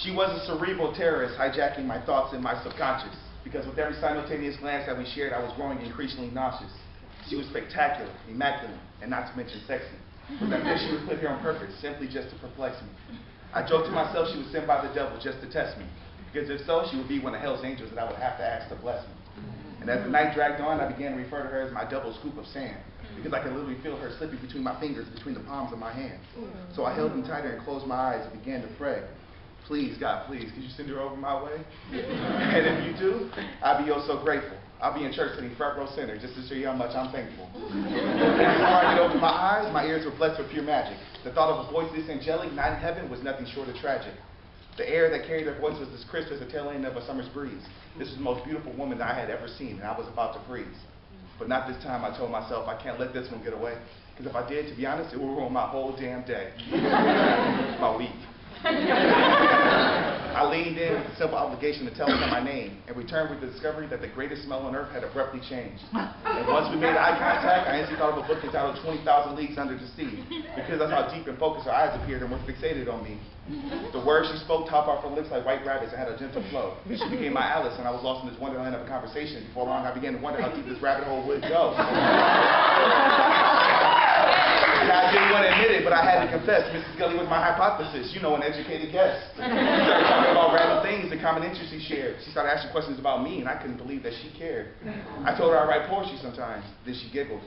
She was a cerebral terrorist hijacking my thoughts and my subconscious, because with every simultaneous glance that we shared, I was growing increasingly nauseous. She was spectacular, immaculate, and not to mention sexy. It was as if she was put here on purpose, simply just to perplex me. I joked to myself she was sent by the devil just to test me, because if so, she would be one of hell's angels that I would have to ask to bless me. And as the night dragged on, I began to refer to her as my double scoop of sand, because I could literally feel her slipping between my fingers, between the palms of my hands. So I held them tighter and closed my eyes and began to pray. Please, God, please, could you send her over my way? And if you do, I'll be oh so grateful. I'll be in church sitting front row center just to show you how much I'm thankful. And before I could open my eyes, my ears were blessed with pure magic. The thought of a voice this angelic, not in heaven, was nothing short of tragic. The air that carried her voice was as crisp as the tail end of a summer's breeze. This was the most beautiful woman that I had ever seen, and I was about to freeze. But not this time. I told myself I can't let this one get away. Because if I did, to be honest, it would ruin my whole damn day. My week. I leaned in with the simple obligation to tell her my name, and returned with the discovery that the greatest smell on earth had abruptly changed. And once we made eye contact, I instantly thought of a book entitled 20,000 Leagues Under the Sea, because that's how deep and focused her eyes appeared and were fixated on me. The words she spoke topped off her lips like white rabbits and had a gentle flow. She became my Alice, and I was lost in this wonderland of a conversation. Before long, I began to wonder how deep this rabbit hole would go. I didn't want to admit it, but I had to confess, Mrs. Gulley was my hypothesis, an educated guest. We started talking about random things and common interests we shared. She started asking questions about me, and I couldn't believe that she cared. I told her I write poetry sometimes. Then she giggled.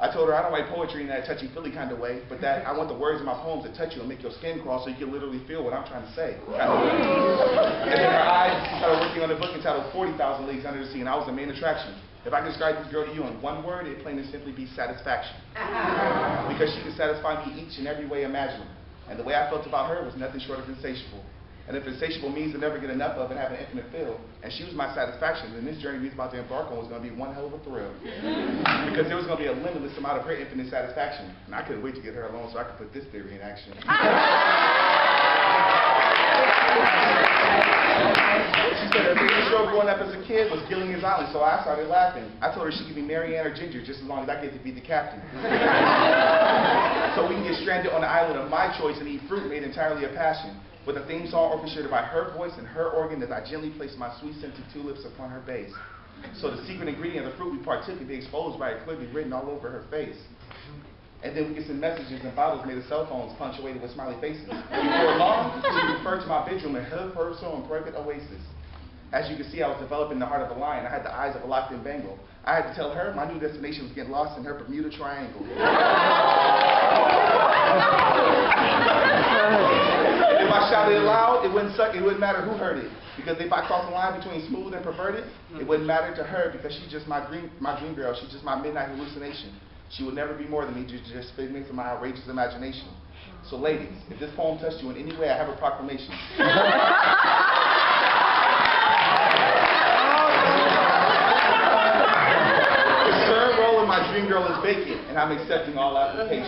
I told her I don't write poetry in that touchy-feely kind of way, but that I want the words in my poems to touch you and make your skin crawl so you can literally feel what I'm trying to say. And in her eyes, she started working on a book entitled 40,000 Leagues Under the Sea, and I was the main attraction. If I could describe this girl to you in one word, it'd plain and simply be satisfaction. Because she could satisfy me each and every way imaginable. And the way I felt about her was nothing short of insatiable. And if insatiable means to never get enough of and have an infinite fill, and she was my satisfaction, then this journey we was about to embark on was going to be one hell of a thrill. Because there was going to be a limitless amount of her infinite satisfaction. And I couldn't wait to get her alone so I could put this theory in action. She said her favorite show growing up as a kid was Gulley's Island, so I started laughing. I told her she could be Mary Ann or Ginger just as long as I get to be the captain. So we can get stranded on the island of my choice and eat fruit made entirely of passion, with a theme song orchestrated by her voice and her organ as I gently placed my sweet-scented tulips upon her base. So the secret ingredient of the fruit we partook could be exposed by it clearly written all over her face. And then we get some messages and bottles made of cell phones punctuated with smiley faces. And before long, she referred to my bedroom as her personal and private oasis. As you can see, I was developing the heart of a lion. I had the eyes of a locked-in Bengal. I had to tell her my new destination was getting lost in her Bermuda Triangle. If I shouted it loud, it wouldn't suck. It wouldn't matter who heard it. Because if I crossed the line between smooth and perverted, it wouldn't matter to her because she's just my dream girl. She's just my midnight hallucination. She would never be more than me, just figments of my outrageous imagination. So ladies, if this poem touched you in any way, I have a proclamation. The third role of my dream girl is vacant, and I'm accepting all applications.